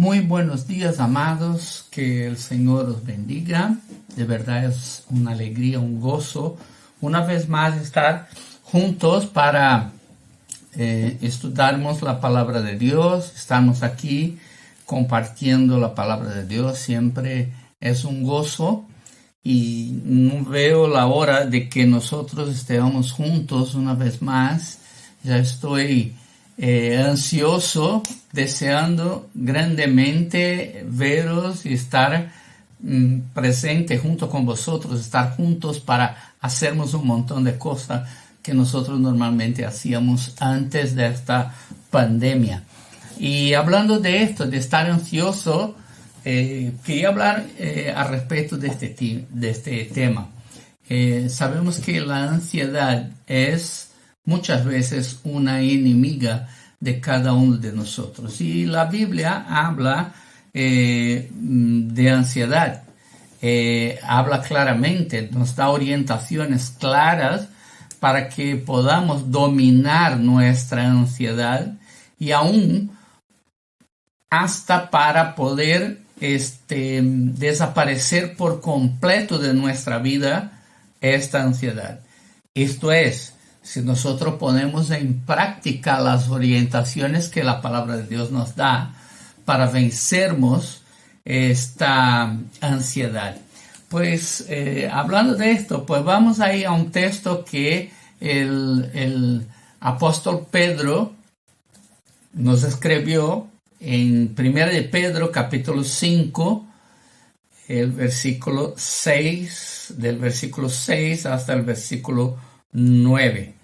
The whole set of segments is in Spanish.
Muy buenos días, amados, que el Señor os bendiga. De verdad es una alegría, un gozo, una vez más estar juntos para estudiarmos la palabra de Dios. Estamos aquí compartiendo la palabra de Dios, siempre es un gozo y no veo la hora de que nosotros estemos juntos una vez más. Ya estoy ansioso, deseando grandemente veros y estar presente junto con vosotros, estar juntos para hacernos un montón de cosas que nosotros normalmente hacíamos antes de esta pandemia. Y hablando de esto, de estar ansioso, quería hablar al respecto de este tema. Sabemos que la ansiedad es muchas veces una enemiga de cada uno de nosotros. Y la Biblia habla de ansiedad. Habla claramente, nos da orientaciones claras para que podamos dominar nuestra ansiedad y aún hasta para poder desaparecer por completo de nuestra vida esta ansiedad. Esto es, si nosotros ponemos en práctica las orientaciones que la palabra de Dios nos da para vencernos esta ansiedad. Pues hablando de esto, pues vamos a ir a un texto que el apóstol Pedro nos escribió en 1 de Pedro capítulo 5, el versículo 6, del versículo 6 hasta el versículo 9.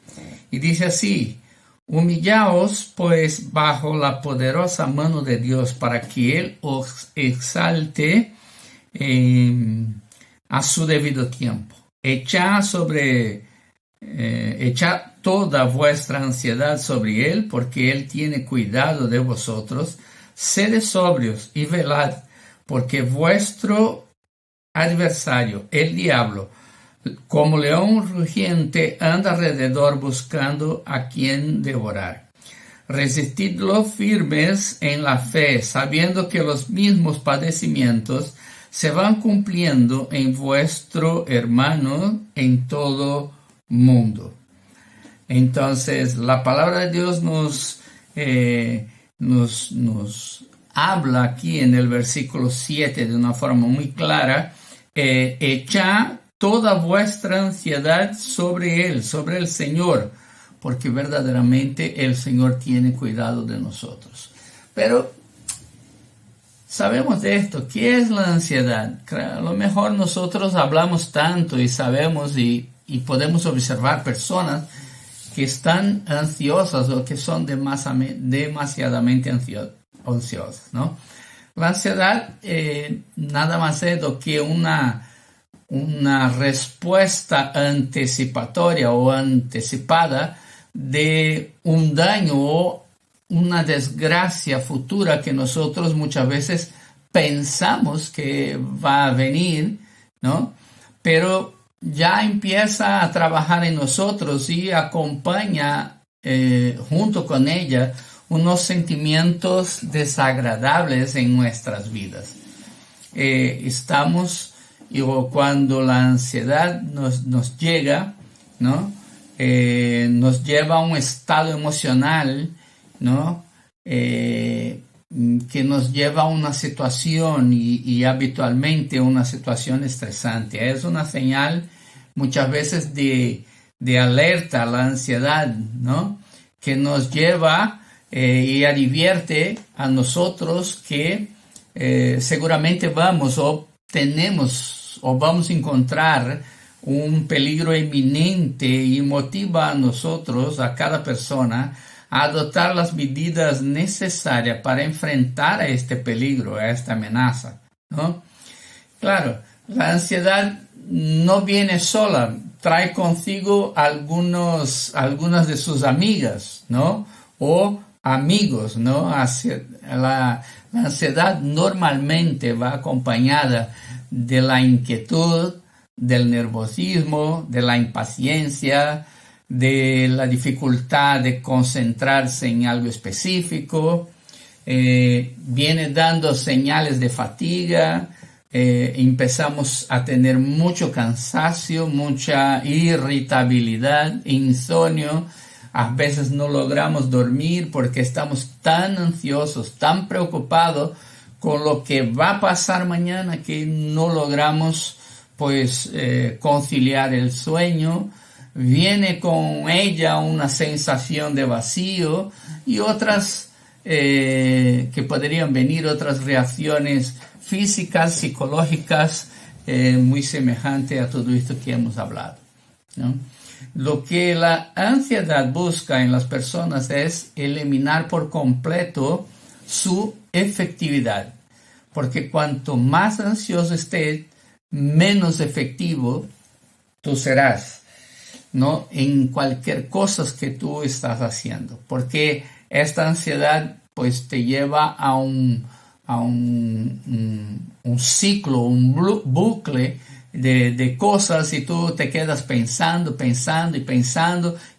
Y dice así: humillaos pues bajo la poderosa mano de Dios para que Él os exalte a su debido tiempo. Echad toda vuestra ansiedad sobre Él, porque Él tiene cuidado de vosotros. Sed sobrios y velad, porque vuestro adversario, el diablo, como león rugiente, anda alrededor buscando a quien devorar. Resistidlo firmes en la fe, sabiendo que los mismos padecimientos se van cumpliendo en vuestro hermano en todo mundo. Entonces, la palabra de Dios nos habla aquí en el versículo 7 de una forma muy clara. Echad toda vuestra ansiedad sobre Él, sobre el Señor, porque verdaderamente el Señor tiene cuidado de nosotros. Pero sabemos de esto. ¿Qué es la ansiedad? A lo mejor nosotros hablamos tanto y sabemos y podemos observar personas que están ansiosas o que son demasiadamente ansiosas, ¿no? La ansiedad nada más es do que una respuesta anticipatoria o anticipada de un daño o una desgracia futura que nosotros muchas veces pensamos que va a venir, ¿no? Pero ya empieza a trabajar en nosotros y acompaña junto con ella unos sentimientos desagradables en nuestras vidas. Cuando la ansiedad nos llega, ¿no? Nos lleva a un estado emocional, ¿no? Que nos lleva a una situación y habitualmente una situación estresante. Es una señal muchas veces de alerta a la ansiedad, ¿no? Que nos lleva y advierte a nosotros que seguramente vamos a encontrar un peligro inminente y motiva a nosotros, a cada persona, a adoptar las medidas necesarias para enfrentar a este peligro, a esta amenaza, ¿no? Claro, la ansiedad no viene sola, trae consigo algunas de sus amigas, ¿no? O amigos, ¿no? La ansiedad normalmente va acompañada de la inquietud, del nerviosismo, de la impaciencia, de la dificultad de concentrarse en algo específico, viene dando señales de fatiga, empezamos a tener mucho cansancio, mucha irritabilidad, insomnio. A veces no logramos dormir porque estamos tan ansiosos, tan preocupados con lo que va a pasar mañana que no logramos pues conciliar el sueño. Viene con ella una sensación de vacío y otras que podrían venir, otras reacciones físicas, psicológicas, muy semejantes a todo esto que hemos hablado, ¿no? Lo que la ansiedad busca en las personas es eliminar por completo su efectividad, porque cuanto más ansioso estés, menos efectivo tú serás, ¿no? En cualquier cosa que tú estás haciendo, porque esta ansiedad pues te lleva a un ciclo, un bucle de cosas y tú te quedas pensando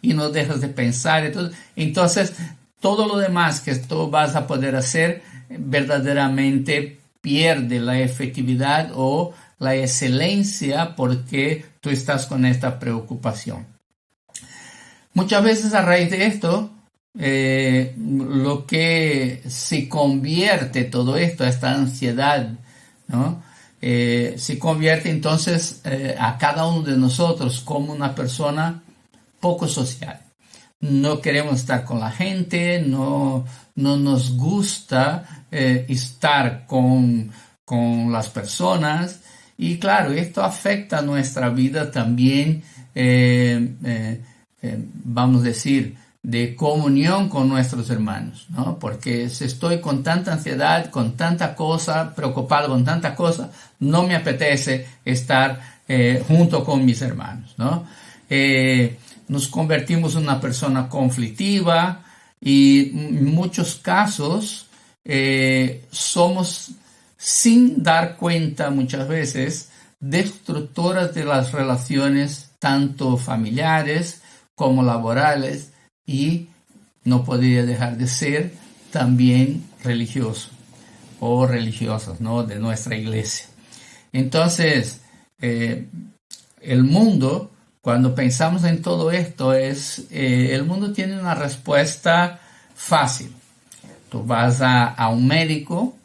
y no dejas de pensar. Entonces todo lo demás que tú vas a poder hacer verdaderamente pierde la efectividad o la excelencia porque tú estás con esta preocupación. Muchas veces a raíz de esto, lo que se convierte todo esto, esta ansiedad, ¿no? Se convierte entonces a cada uno de nosotros como una persona poco social. No queremos estar con la gente, no nos gusta estar con las personas. Y claro, esto afecta nuestra vida también, vamos a decir, de comunión con nuestros hermanos, ¿no? Porque si estoy con tanta ansiedad, con tanta cosa, preocupado con tanta cosa, no me apetece estar junto con mis hermanos, ¿no? Nos convertimos en una persona conflictiva y en muchos casos somos, sin dar cuenta muchas veces, destructoras de las relaciones tanto familiares como laborales y no podría dejar de ser también religioso o religiosas, ¿no? De nuestra iglesia. Entonces, el mundo, cuando pensamos en todo esto, el mundo tiene una respuesta fácil. Tú vas a un médico,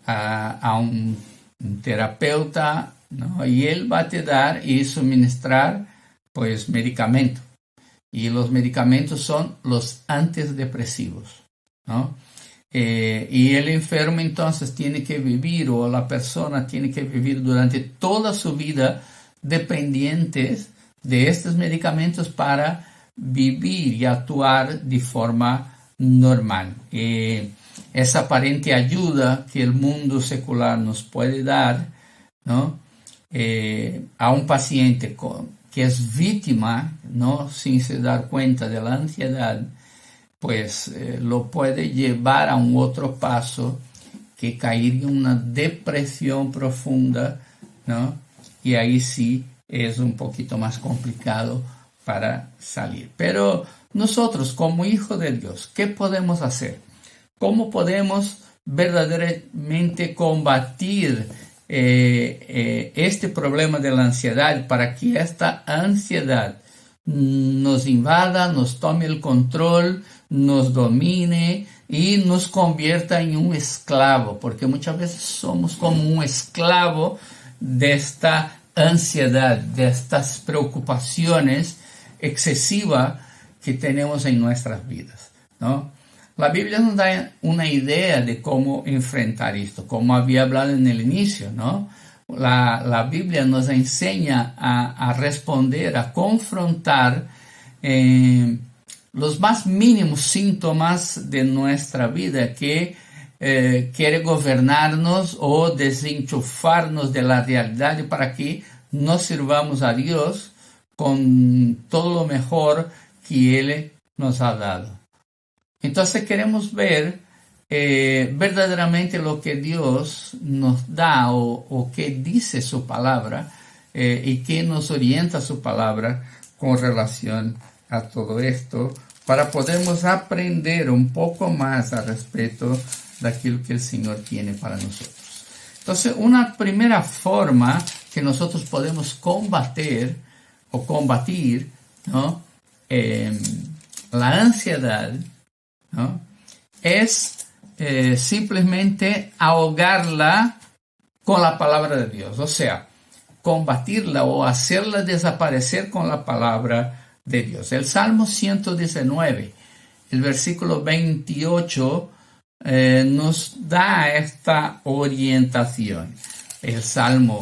a un terapeuta, ¿no? Y él va a te dar y suministrar pues medicamento. Y los medicamentos son los antidepresivos, ¿no? Y el enfermo entonces tiene que vivir, o la persona tiene que vivir durante toda su vida dependientes de estos medicamentos para vivir y actuar de forma normal. Esa aparente ayuda que el mundo secular nos puede dar, ¿no? A un paciente que es víctima, ¿no? Sin se dar cuenta de la ansiedad, pues lo puede llevar a un otro paso, que caer en una depresión profunda, ¿no? Y ahí sí es un poquito más complicado para salir. Pero nosotros, como hijos de Dios, ¿qué podemos hacer? ¿Cómo podemos verdaderamente combatir este problema de la ansiedad, para que esta ansiedad nos invada, nos tome el control, nos domine y nos convierta en un esclavo? Porque muchas veces somos como un esclavo de esta ansiedad, de estas preocupaciones excesivas que tenemos en nuestras vidas, ¿no? La Biblia nos da una idea de cómo enfrentar esto, como había hablado en el inicio, ¿no? La Biblia nos enseña a responder, a confrontar los más mínimos síntomas de nuestra vida que quiere gobernarnos o desenchufarnos de la realidad para que nos sirvamos a Dios con todo lo mejor que Él nos ha dado. Entonces queremos ver verdaderamente lo que Dios nos da o qué dice su palabra y qué nos orienta su palabra con relación a todo esto, para podermos aprender un poco más al respecto de aquello que el Señor tiene para nosotros. Entonces, una primera forma que nosotros podemos combatir, ¿no? La ansiedad, ¿no? Es simplemente ahogarla con la palabra de Dios, o sea, combatirla o hacerla desaparecer con la palabra de Dios. El Salmo 119, el versículo 28, nos da esta orientación. El Salmo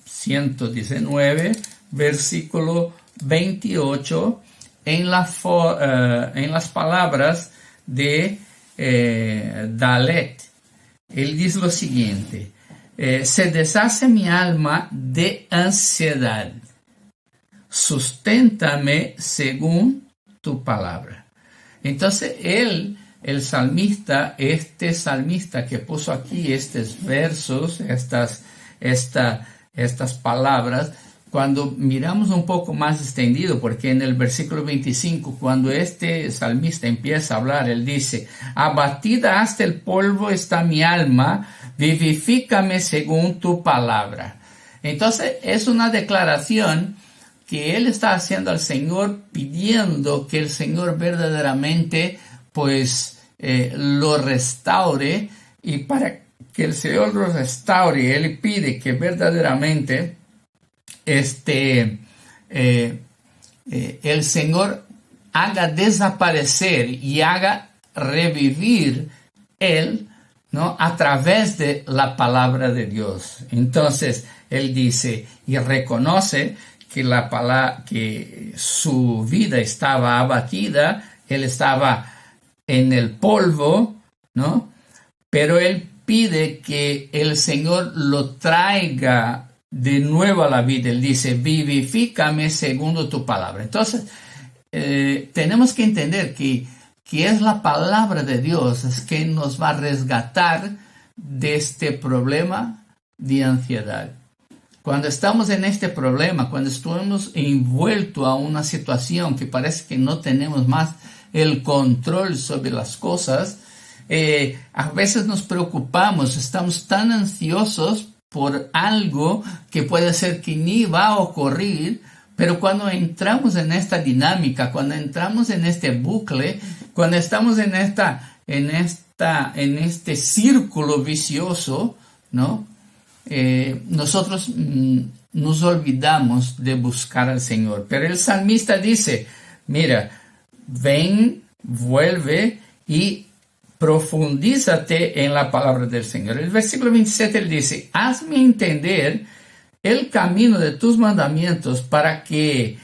119, versículo 28, en las palabras de Dalet. Él dice lo siguiente: se deshace mi alma de ansiedad, susténtame según tu palabra. Entonces el salmista, este salmista que puso aquí estos versos, estas palabras, cuando miramos un poco más extendido, porque en el versículo 25, cuando este salmista empieza a hablar, él dice: abatida hasta el polvo está mi alma, vivifícame según tu palabra. Entonces es una declaración que él está haciendo al Señor, pidiendo que el Señor verdaderamente pues lo restaure, y para que el Señor lo restaure, él pide que verdaderamente el Señor haga desaparecer y haga revivir él, ¿no? A través de la palabra de Dios. Entonces él dice y reconoce que su vida estaba abatida, él estaba en el polvo, ¿no? Pero él pide que el Señor lo traiga de nuevo a la vida. Él dice: vivifícame según tu palabra. Entonces tenemos que entender que es la palabra de Dios es que nos va a resgatar de este problema de ansiedad. Cuando estamos en este problema, cuando estamos envueltos a una situación que parece que no tenemos más el control sobre las cosas, a veces nos preocupamos, estamos tan ansiosos por algo que puede ser que ni va a ocurrir, pero cuando entramos en esta dinámica, cuando entramos en este bucle, cuando estamos en este círculo vicioso, ¿no? Nosotros nos olvidamos de buscar al Señor. Pero el salmista dice: mira, ven, vuelve y profundízate en la palabra del Señor. El versículo 27 él dice: hazme entender el camino de tus mandamientos para que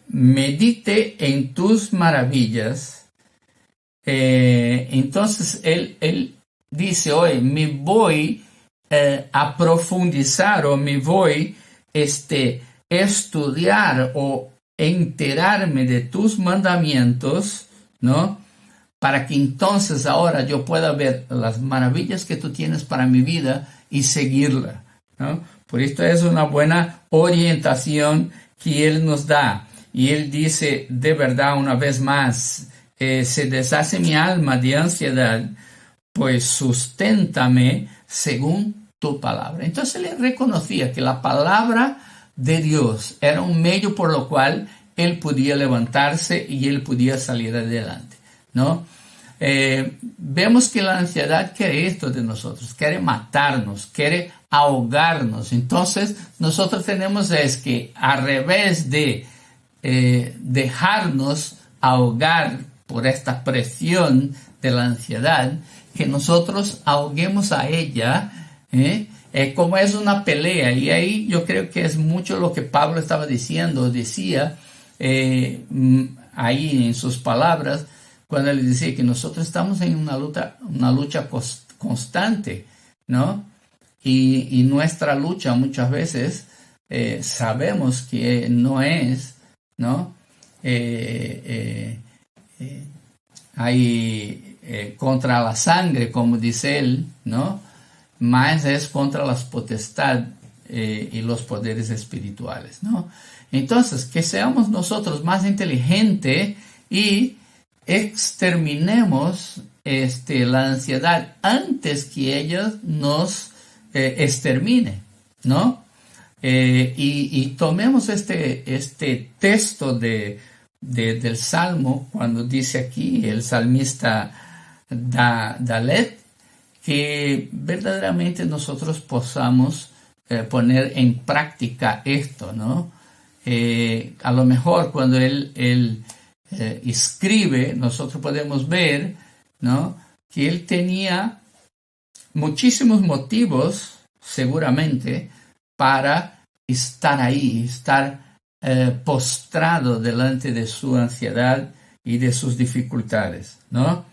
medite en tus maravillas. Entonces él dice: hoy me voy a profundizar, o me voy estudiar o enterarme de tus mandamientos, ¿no? Para que entonces ahora yo pueda ver las maravillas que tú tienes para mi vida y seguirla, ¿no? Por esto es una buena orientación que él nos da. Y él dice de verdad una vez más: se deshace mi alma de ansiedad, pues susténtame según tu palabra. Entonces él reconocía que la palabra de Dios era un medio por lo cual él podía levantarse y él podía salir adelante, ¿no? Vemos que la ansiedad quiere esto de nosotros, quiere matarnos, quiere ahogarnos. Entonces nosotros tenemos que, al revés de dejarnos ahogar por esta presión de la ansiedad, que nosotros ahoguemos a ella, como es una pelea. Y ahí yo creo que es mucho lo que Pablo estaba diciendo, decía ahí en sus palabras, cuando él decía que nosotros estamos en una lucha constante, ¿no? Y nuestra lucha muchas veces sabemos que no es, ¿no? Contra la sangre, como dice él, ¿no? Más es contra las potestades y los poderes espirituales, ¿no? Entonces, que seamos nosotros más inteligentes y exterminemos la ansiedad antes que ella nos extermine, ¿no? Y tomemos este texto del Salmo, cuando dice aquí el salmista Dalet, que verdaderamente nosotros podamos poner en práctica esto, ¿no? A lo mejor cuando él escribe, nosotros podemos ver, ¿no?, que él tenía muchísimos motivos, seguramente, para estar ahí, estar postrado delante de su ansiedad y de sus dificultades, ¿no?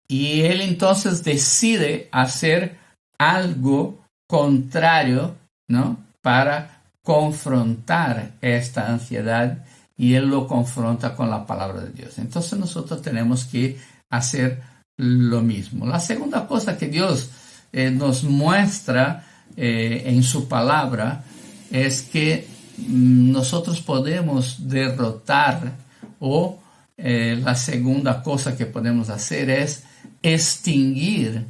Y él entonces decide hacer algo contrario, ¿no?, para confrontar esta ansiedad, y él lo confronta con la palabra de Dios. Entonces nosotros tenemos que hacer lo mismo. La segunda cosa que Dios nos muestra en su palabra es que nosotros podemos derrotar, o la segunda cosa que podemos hacer es extinguir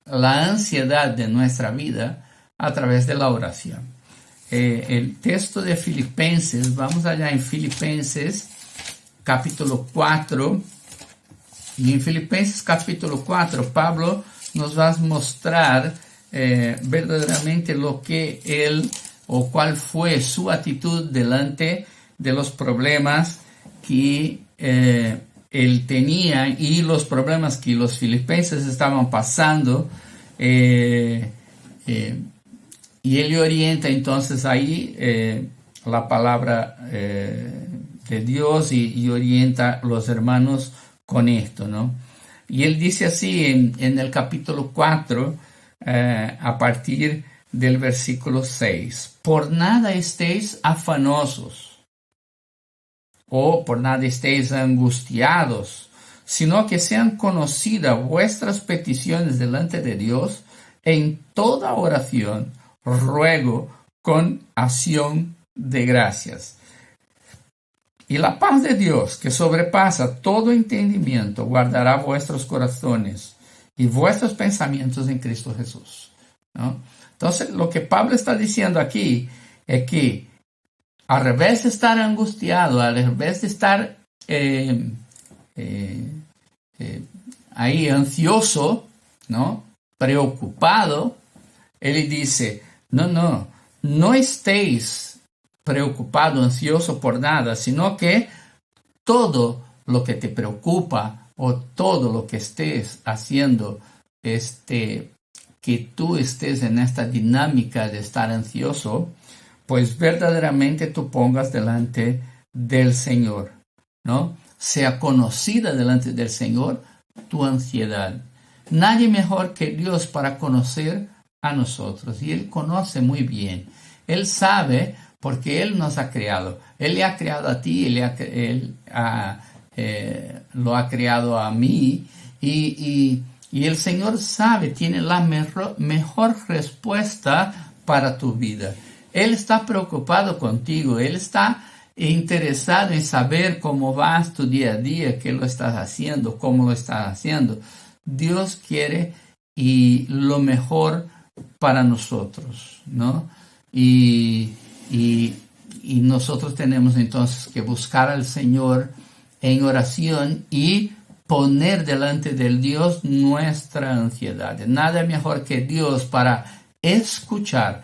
la ansiedad de nuestra vida a través de la oración. El texto de Filipenses, vamos allá en Filipenses capítulo 4, y en Filipenses capítulo 4 Pablo nos va a mostrar verdaderamente lo que él, o cuál fue su actitud delante de los problemas que él tenía y los problemas que los filipenses estaban pasando, y él orienta entonces ahí la palabra de Dios, y orienta a los hermanos con esto, ¿no? Y él dice así en el capítulo 4, a partir del versículo 6: por nada estéis afanosos, o por nada estéis angustiados, sino que sean conocidas vuestras peticiones delante de Dios en toda oración, ruego con acción de gracias. Y la paz de Dios, que sobrepasa todo entendimiento, guardará vuestros corazones y vuestros pensamientos en Cristo Jesús, ¿no? Entonces, lo que Pablo está diciendo aquí es que, al revés de estar angustiado, al revés de estar ahí ansioso, ¿no?, preocupado, él dice: no estéis preocupado, ansioso por nada, sino que todo lo que te preocupa, o todo lo que estés haciendo, que tú estés en esta dinámica de estar ansioso, pues verdaderamente tú pongas delante del Señor, ¿no? Sea conocida delante del Señor tu ansiedad. Nadie mejor que Dios para conocer a nosotros, y Él conoce muy bien. Él sabe, porque Él nos ha creado. Él le ha creado a ti, Él lo ha creado a mí, y el Señor sabe, tiene la mejor respuesta para tu vida. Él está preocupado contigo, Él está interesado en saber cómo vas tu día a día, qué lo estás haciendo, cómo lo estás haciendo. Dios quiere y lo mejor para nosotros, ¿no? Y nosotros tenemos entonces que buscar al Señor en oración y poner delante del Dios nuestra ansiedad. Nada mejor que Dios para escuchar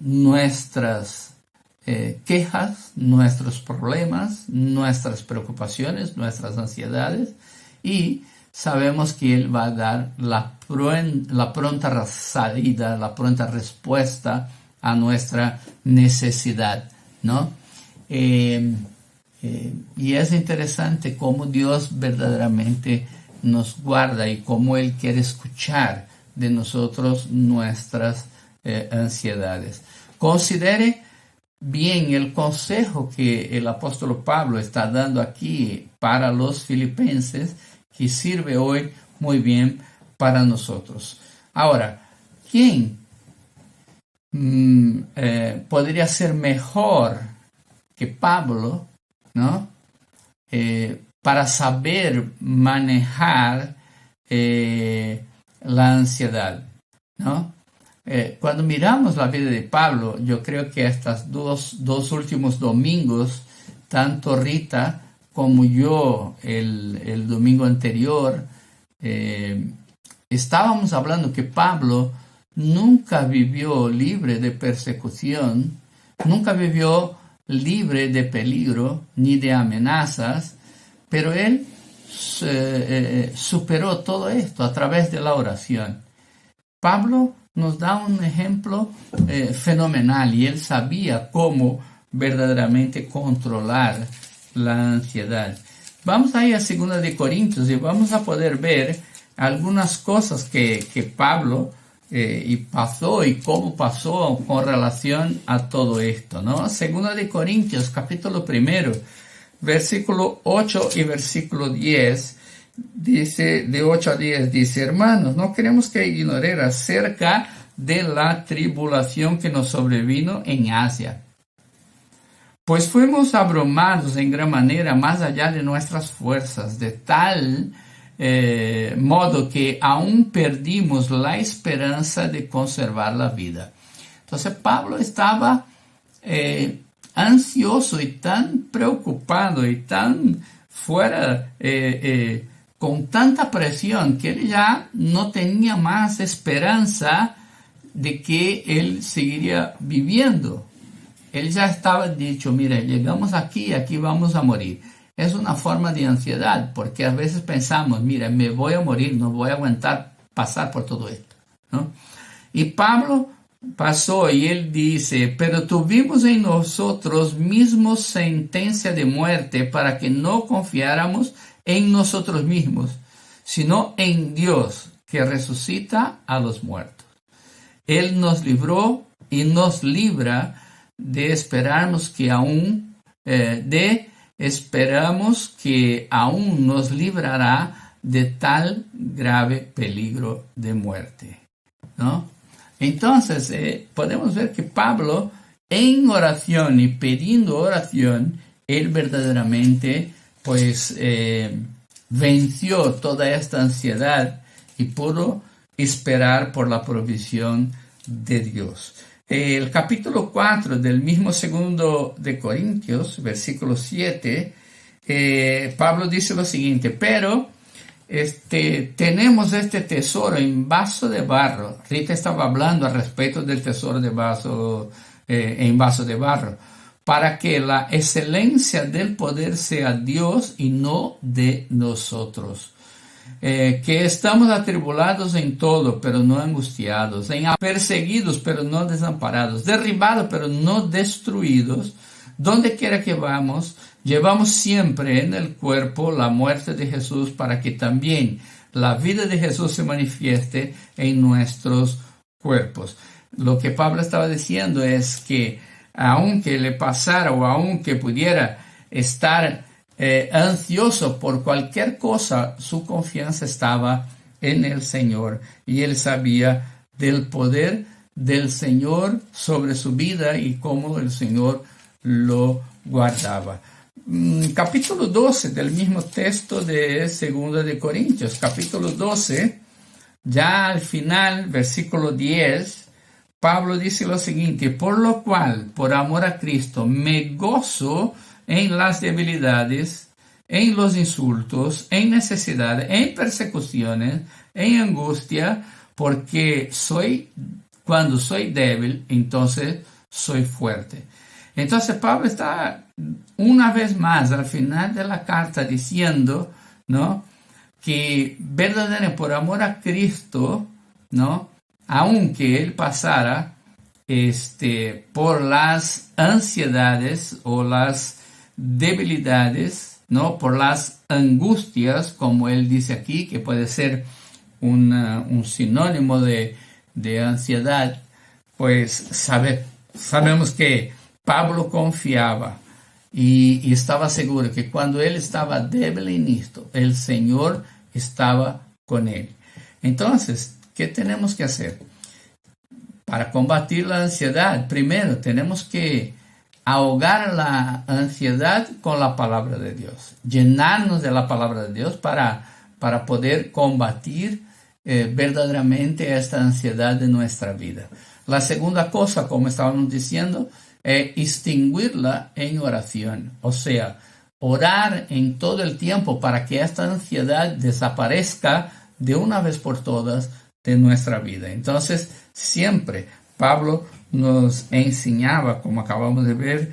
nuestras quejas, nuestros problemas, nuestras preocupaciones, nuestras ansiedades, y sabemos que Él va a dar la pronta salida, la pronta respuesta a nuestra necesidad, ¿no? Y es interesante cómo Dios verdaderamente nos guarda y cómo Él quiere escuchar de nosotros nuestras ansiedades. Considere bien el consejo que el apóstol Pablo está dando aquí para los filipenses, que sirve hoy muy bien para nosotros. Ahora, ¿quién podría ser mejor que Pablo, ¿no? Para saber manejar la ansiedad, ¿no? Cuando miramos la vida de Pablo, yo creo que estos dos últimos domingos, tanto Rita como yo el domingo anterior, estábamos hablando que Pablo nunca vivió libre de persecución, nunca vivió libre de peligro ni de amenazas, pero él superó todo esto a través de la oración. Pablo nos da un ejemplo fenomenal y él sabía cómo verdaderamente controlar la ansiedad. Vamos a ir a 2 de Corintios y vamos a poder ver algunas cosas que Pablo y pasó y cómo pasó con relación a todo esto, ¿no? 2 de Corintios, capítulo 1, versículo 8 y versículo 10, dice, de 8 a 10, dice: hermanos, no queremos que ignoren acerca de la tribulación que nos sobrevino en Asia. Pues fuimos abrumados en gran manera más allá de nuestras fuerzas, de tal modo que aún perdimos la esperanza de conservar la vida. Entonces Pablo estaba ansioso y tan preocupado y tan fuera, con tanta presión, que él ya no tenía más esperanza de que él seguiría viviendo. Él ya estaba dicho: mira, llegamos aquí vamos a morir. Es una forma de ansiedad, porque a veces pensamos: mira, me voy a morir, no voy a aguantar pasar por todo esto, ¿no? Y Pablo pasó y él dice: pero tuvimos en nosotros mismos sentencia de muerte para que no confiáramos en nosotros mismos, sino en Dios, que resucita a los muertos. Él nos libró y nos libra de esperamos que aún esperamos que aún nos librará de tal grave peligro de muerte, ¿no? Entonces podemos ver que Pablo, en oración y pidiendo oración, él verdaderamente pues venció toda esta ansiedad y pudo esperar por la provisión de Dios. El capítulo 4 del mismo 2 de Corintios, versículo 7, Pablo dice lo siguiente: pero tenemos este tesoro en vaso de barro. Rita estaba hablando al respecto del tesoro de vaso, en vaso de barro, para que la excelencia del poder sea Dios y no de nosotros. Que estamos atribulados en todo, pero no angustiados, perseguidos, pero no desamparados, derribados, pero no destruidos. Donde quiera que vamos, llevamos siempre en el cuerpo la muerte de Jesús, para que también la vida de Jesús se manifieste en nuestros cuerpos. Lo que Pablo estaba diciendo es que aunque le pasara o aunque pudiera estar ansioso por cualquier cosa, su confianza estaba en el Señor y él sabía del poder del Señor sobre su vida y cómo el Señor lo guardaba. Capítulo 12 del mismo texto de 2 de Corintios, capítulo 12, ya al final, versículo 10, Pablo dice lo siguiente: por lo cual, por amor a Cristo, me gozo en las debilidades, en los insultos, en necesidad, en persecuciones, en angustia, porque cuando soy débil, entonces soy fuerte. Entonces Pablo está una vez más al final de la carta diciendo, ¿no?, que verdaderamente por amor a Cristo, ¿no?, aunque él pasara por las ansiedades o las debilidades, ¿no?, por las angustias, como él dice aquí, que puede ser un sinónimo de ansiedad, pues sabemos que Pablo confiaba y estaba seguro que cuando él estaba débil en esto, el Señor estaba con él. Entonces, ¿qué tenemos que hacer? para combatir la ansiedad, primero tenemos que ahogar la ansiedad con la palabra de Dios, llenarnos de la palabra de Dios para poder combatir verdaderamente esta ansiedad de nuestra vida. La segunda cosa, como estábamos diciendo, es extinguirla en oración, o sea, orar en todo el tiempo para que esta ansiedad desaparezca de una vez por todas de nuestra vida. Entonces, siempre Pablo nos enseñaba, como acabamos de ver,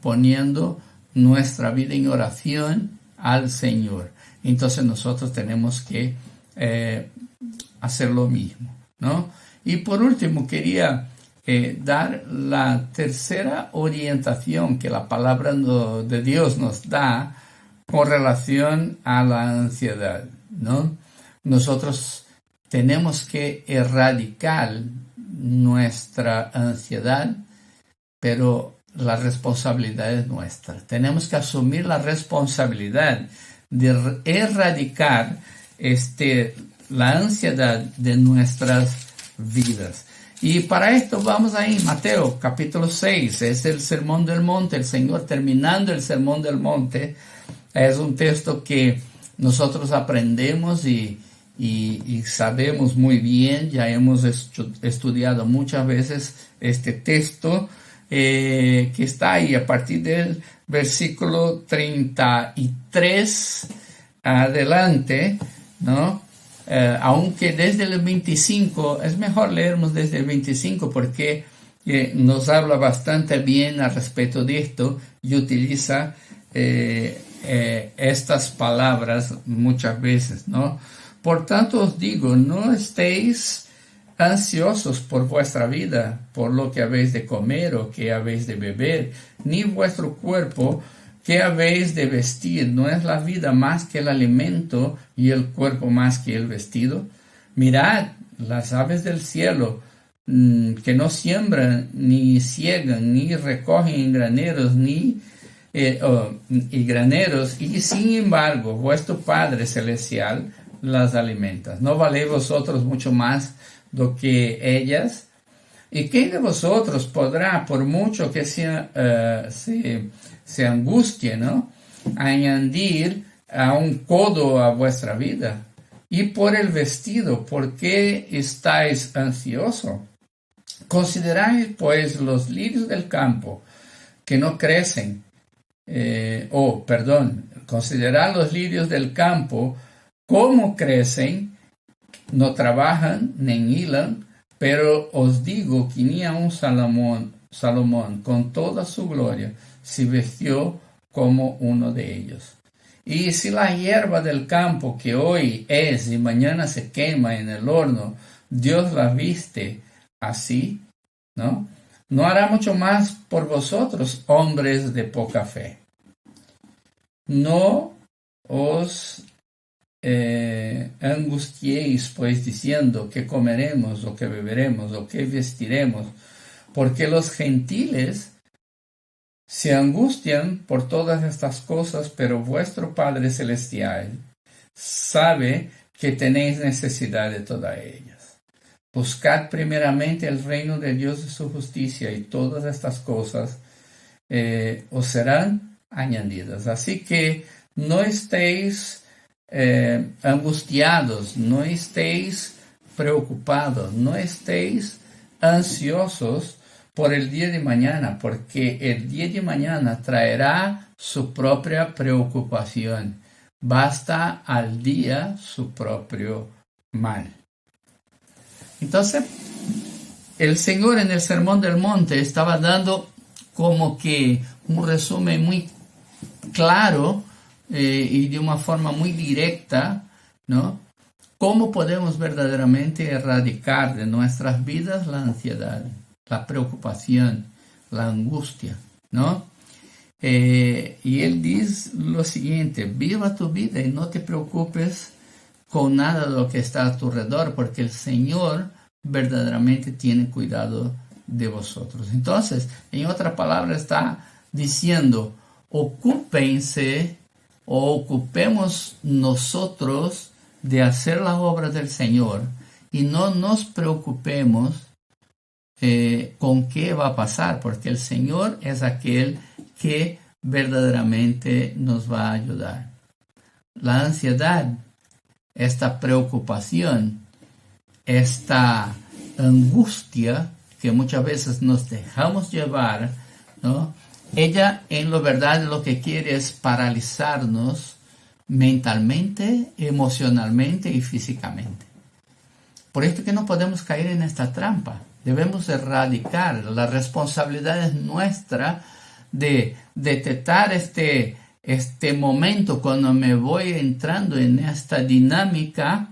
poniendo nuestra vida en oración al Señor. Entonces nosotros tenemos que hacer lo mismo, ¿no? Y por último, quería dar la tercera orientación que la palabra de Dios nos da con relación a la ansiedad, ¿no? Nosotros tenemos que erradicar nuestra ansiedad, pero la responsabilidad es nuestra. Tenemos que asumir la responsabilidad de erradicar la ansiedad de nuestras vidas. Y para esto vamos ahí, Mateo capítulo 6, es el Sermón del Monte, el Señor terminando el Sermón del Monte. Es un texto que nosotros aprendemos y sabemos muy bien, ya hemos estudiado muchas veces este texto que está ahí a partir del versículo 33 adelante, ¿no? Aunque desde el 25, es mejor leernos desde el 25 porque nos habla bastante bien al respecto de esto y utiliza estas palabras muchas veces, ¿no? Por tanto os digo, no estéis ansiosos por vuestra vida, por lo que habéis de comer o que habéis de beber, ni vuestro cuerpo que habéis de vestir. ¿No es la vida más que el alimento y el cuerpo más que el vestido? Mirad las aves del cielo, que no siembran, ni ciegan, ni recogen en graneros, y graneros, y sin embargo vuestro Padre Celestial las alimenta. ¿No valéis vosotros mucho más do que ellas? ¿Y quién de vosotros podrá, por mucho que se angustie, ¿no?, añadir a un codo a vuestra vida? Y por el vestido, ¿por qué estáis ansiosos? Consideráis pues los lirios del campo, que no crecen, considerad los lirios del campo, cómo crecen, no trabajan ni hilan, pero os digo que ni aun Salomón con toda su gloria se vistió como uno de ellos. Y si la hierba del campo, que hoy es y mañana se quema en el horno, Dios la viste así, ¿no? ¿No hará mucho más por vosotros, hombres de poca fe? No os angustiéis, pues, diciendo qué comeremos, o qué beberemos, o qué vestiremos, porque los gentiles se angustian por todas estas cosas, pero vuestro Padre Celestial sabe que tenéis necesidad de todas ellas. Buscad primeramente el reino de Dios y su justicia, y todas estas cosas os serán añadidas. Así que no estéis angustiados, no estéis preocupados, no estéis ansiosos por el día de mañana, porque el día de mañana traerá su propia preocupación. Basta al día su propio mal. Entonces, el Señor en el Sermón del Monte estaba dando como que un resumen muy claro y de una forma muy directa, ¿no? ¿Cómo podemos verdaderamente erradicar de nuestras vidas la ansiedad, la preocupación, la angustia, ¿no? Y él dice lo siguiente: viva tu vida y no te preocupes con nada de lo que está a tu alrededor, porque el Señor verdaderamente tiene cuidado de vosotros. Entonces, en otra palabra, está diciendo: ocúpense o ocupemos nosotros de hacer la obra del Señor y no nos preocupemos con qué va a pasar, porque el Señor es aquel que verdaderamente nos va a ayudar. La ansiedad, esta preocupación, esta angustia que muchas veces nos dejamos llevar, ¿no? Ella en lo verdad lo que quiere es paralizarnos mentalmente, emocionalmente y físicamente. Por esto que no podemos caer en esta trampa. Debemos erradicar. La responsabilidad es nuestra de detectar este momento cuando me voy entrando en esta dinámica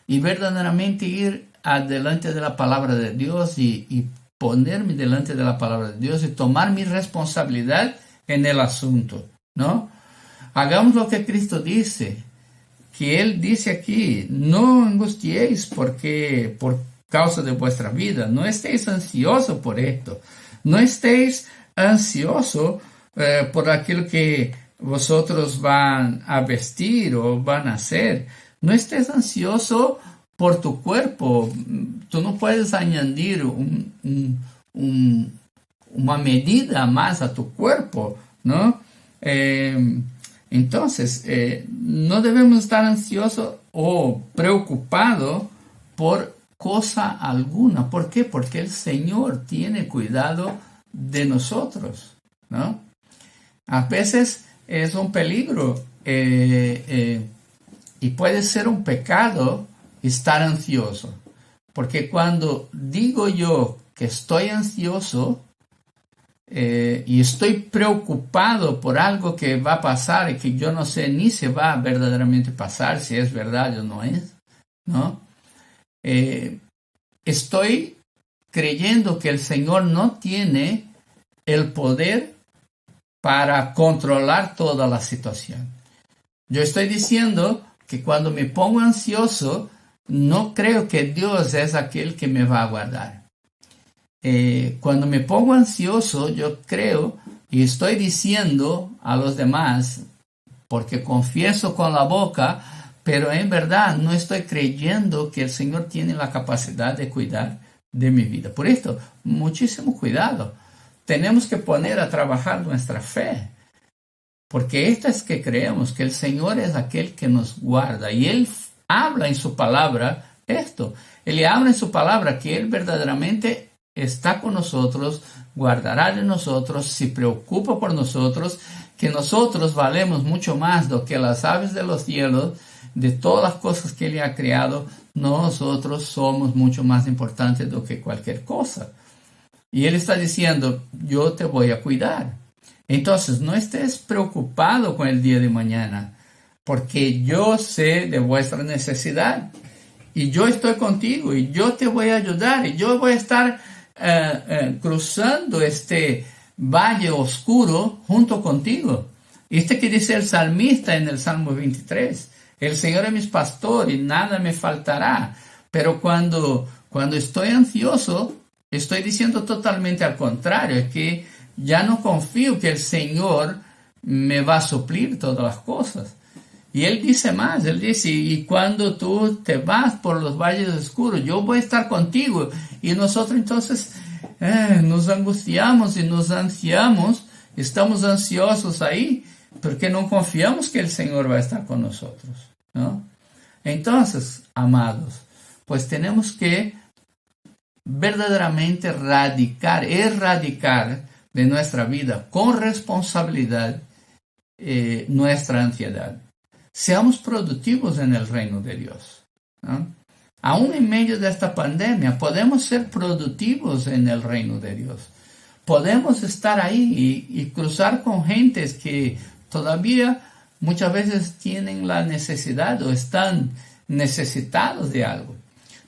y verdaderamente ir adelante de la palabra de Dios y ponerme delante de la palabra de Dios y tomar mi responsabilidad en el asunto, ¿no? Hagamos lo que Cristo dice, que Él dice aquí: no angustiéis por causa de vuestra vida, no estéis ansiosos por esto, no estéis ansiosos por aquello que vosotros van a vestir o van a hacer, no estés ansioso por tu cuerpo. Tú no puedes añadir una medida más a tu cuerpo, ¿no? Entonces, no debemos estar ansiosos o preocupados por cosa alguna. ¿Por qué? Porque el Señor tiene cuidado de nosotros, ¿no? A veces es un peligro y puede ser un pecado estar ansioso, porque cuando digo yo que estoy ansioso y estoy preocupado por algo que va a pasar y que yo no sé ni se va a verdaderamente pasar, si es verdad o no es, ¿no? Estoy creyendo que el Señor no tiene el poder para controlar toda la situación. Yo estoy diciendo que cuando me pongo ansioso, no creo que Dios es aquel que me va a guardar. Cuando me pongo ansioso, yo creo y estoy diciendo a los demás, porque confieso con la boca, pero en verdad no estoy creyendo que el Señor tiene la capacidad de cuidar de mi vida. Por esto, muchísimo cuidado. Tenemos que poner a trabajar nuestra fe, porque esta es que creemos que el Señor es aquel que nos guarda, y Él habla en su palabra esto. Él habla en su palabra que Él verdaderamente está con nosotros, guardará de nosotros, se preocupa por nosotros, que nosotros valemos mucho más do que las aves de los cielos, de todas las cosas que Él ha creado. Nosotros somos mucho más importantes do que cualquier cosa. Y Él está diciendo: yo te voy a cuidar. Entonces, no estés preocupado con el día de mañana, porque yo sé de vuestra necesidad y yo estoy contigo y yo te voy a ayudar y yo voy a estar cruzando este valle oscuro junto contigo. Que dice el salmista en el Salmo 23: el Señor es mi pastor y nada me faltará. Pero cuando estoy ansioso, estoy diciendo totalmente al contrario, es que ya no confío que el Señor me va a suplir todas las cosas. Y Él dice más, Él dice: y cuando tú te vas por los valles oscuros, yo voy a estar contigo. Y nosotros entonces nos angustiamos y nos ansiamos, estamos ansiosos ahí, porque no confiamos que el Señor va a estar con nosotros, ¿no? Entonces, amados, pues tenemos que verdaderamente erradicar de nuestra vida con responsabilidad nuestra ansiedad. Seamos productivos en el reino de Dios, ¿no? Aún en medio de esta pandemia podemos ser productivos en el reino de Dios. Podemos estar ahí y cruzar con gentes que todavía muchas veces tienen la necesidad o están necesitados de algo.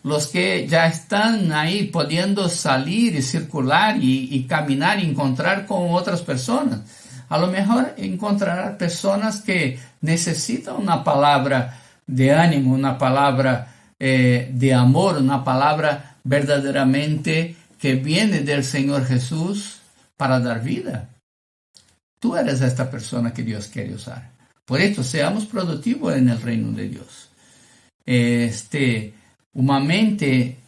Los que ya están ahí pudiendo salir y circular y caminar y encontrar con otras personas. A lo mejor encontrará personas que necesitan una palabra de ánimo, una palabra de amor, una palabra verdaderamente que viene del Señor Jesús para dar vida. Tú eres esta persona que Dios quiere usar. Por esto, seamos productivos en el reino de Dios. Una mente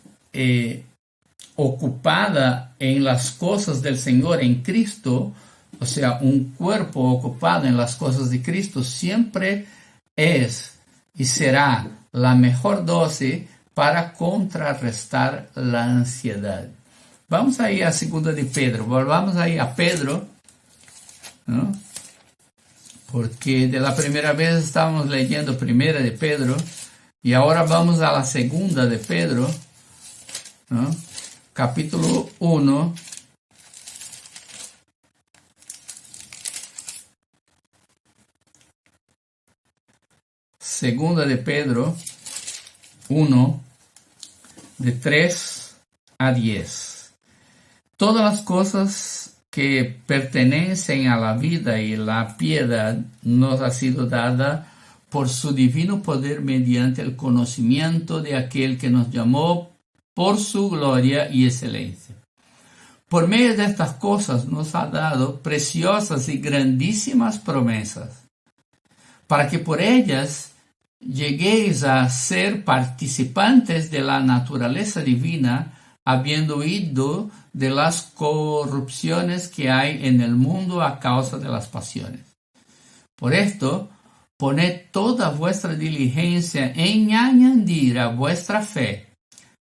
ocupada en las cosas del Señor en Cristo, o sea, un cuerpo ocupado en las cosas de Cristo, siempre es y será la mejor dosis para contrarrestar la ansiedad. Vamos ahí a 2 de Pedro, volvamos ahí a Pedro, ¿no? Porque de la primera vez estábamos leyendo 1 de Pedro y ahora vamos a la 2 de Pedro, ¿no? Capítulo 1. Segunda de Pedro 1, de 3 a 10. Todas las cosas que pertenecen a la vida y la piedad nos ha sido dada por su divino poder mediante el conocimiento de aquel que nos llamó por su gloria y excelencia. Por medio de estas cosas nos ha dado preciosas y grandísimas promesas, para que por ellas lleguéis a ser participantes de la naturaleza divina, habiendo huido de las corrupciones que hay en el mundo a causa de las pasiones. Por esto, poned toda vuestra diligencia en añadir a vuestra fe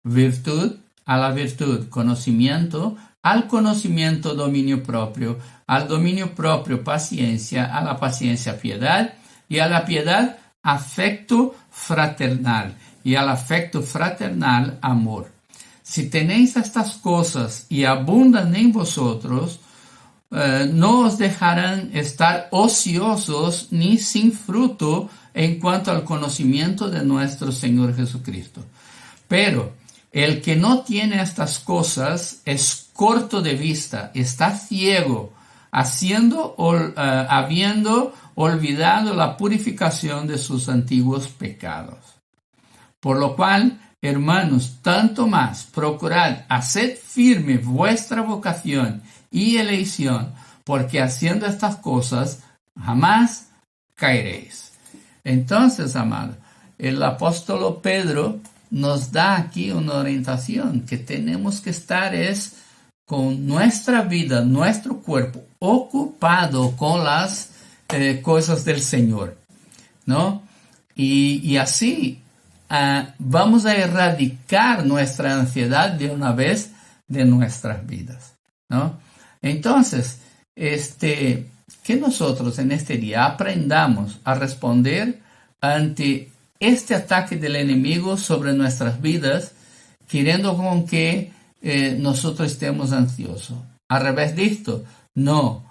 virtud a la virtud, conocimiento al conocimiento, dominio propio, al dominio propio paciencia, a la paciencia piedad, y a la piedad afecto fraternal, y al afecto fraternal amor. Si tenéis estas cosas y abundan en vosotros, no os dejarán estar ociosos ni sin fruto en cuanto al conocimiento de nuestro Señor Jesucristo. Pero el que no tiene estas cosas es corto de vista, está ciego, habiendo olvidado la purificación de sus antiguos pecados. Por lo cual, hermanos, tanto más, procurad hacer firme vuestra vocación y elección, porque haciendo estas cosas jamás caeréis. Entonces, amado, el apóstol Pedro nos da aquí una orientación que tenemos que estar con nuestra vida, nuestro cuerpo ocupado con las cosas del Señor, ¿no? Y así vamos a erradicar nuestra ansiedad de una vez de nuestras vidas, ¿no? Entonces, que nosotros en este día aprendamos a responder ante este ataque del enemigo sobre nuestras vidas, queriendo con que nosotros estemos ansiosos. Al revés de esto, no,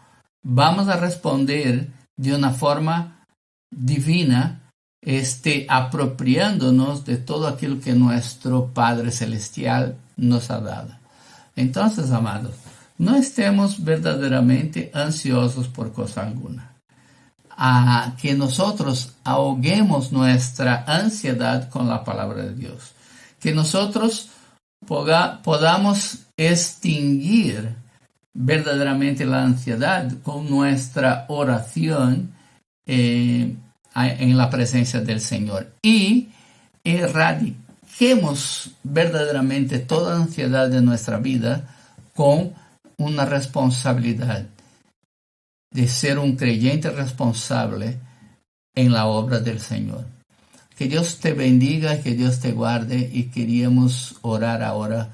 vamos a responder de una forma divina, apropiándonos de todo aquello que nuestro Padre Celestial nos ha dado. Entonces, amados, no estemos verdaderamente ansiosos por cosa alguna. A que nosotros ahoguemos nuestra ansiedad con la palabra de Dios. Que nosotros podamos extinguir verdaderamente la ansiedad con nuestra oración en la presencia del Señor. Y erradiquemos verdaderamente toda ansiedad de nuestra vida con una responsabilidad de ser un creyente responsable en la obra del Señor. Que Dios te bendiga, que Dios te guarde, y queríamos orar ahora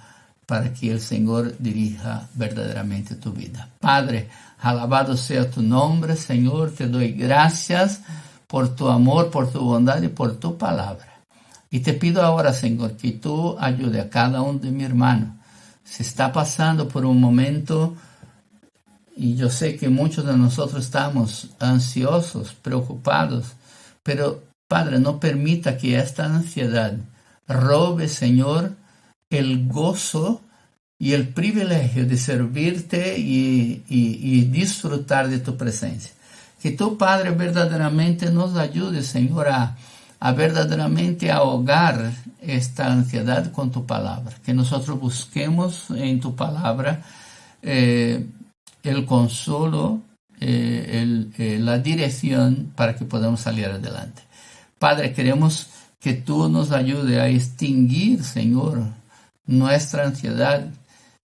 para que el Señor dirija verdaderamente tu vida. Padre, alabado sea tu nombre, Señor, te doy gracias por tu amor, por tu bondad y por tu palabra. Y te pido ahora, Señor, que tú ayude a cada uno de mis hermanos. Se está pasando por un momento, y yo sé que muchos de nosotros estamos ansiosos, preocupados, pero Padre, no permita que esta ansiedad robe, Señor, el gozo y el privilegio de servirte y disfrutar de tu presencia. Que tu Padre verdaderamente nos ayude, Señor, a verdaderamente ahogar esta ansiedad con tu palabra. Que nosotros busquemos en tu palabra el consuelo, la dirección para que podamos salir adelante. Padre, queremos que tú nos ayudes a extinguir, Señor, nuestra ansiedad,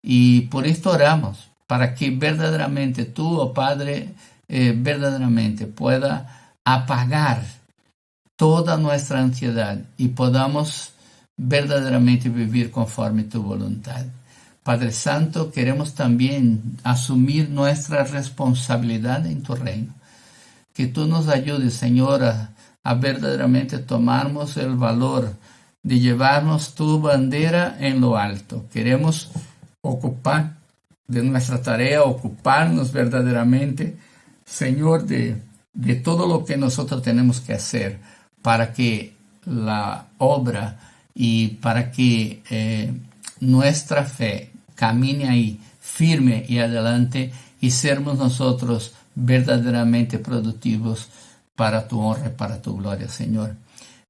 Y por esto oramos, para que verdaderamente tú, oh Padre, verdaderamente pueda apagar toda nuestra ansiedad y podamos verdaderamente vivir conforme tu voluntad. Padre Santo, queremos también asumir nuestra responsabilidad en tu reino. Que tú nos ayudes, Señor, a verdaderamente tomarnos el valor de llevarnos tu bandera en lo alto. Queremos ocupar de nuestra tarea, ocuparnos verdaderamente, Señor, de todo lo que nosotros tenemos que hacer para que la obra y para que nuestra fe camine ahí firme y adelante y sermos nosotros verdaderamente productivos para tu honra y para tu gloria, Señor.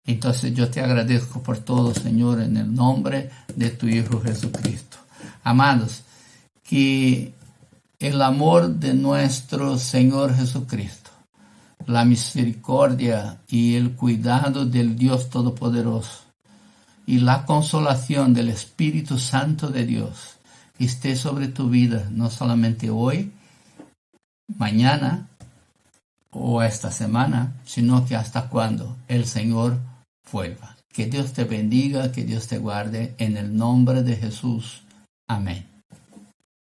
Entonces yo te agradezco por todo, Señor, en el nombre de tu Hijo Jesucristo. Amados, que el amor de nuestro Señor Jesucristo, la misericordia y el cuidado del Dios Todopoderoso y la consolación del Espíritu Santo de Dios esté sobre tu vida, no solamente hoy, mañana o esta semana, sino que hasta cuando el Señor vuelva. Que Dios te bendiga, que Dios te guarde, en el nombre de Jesús. Amén.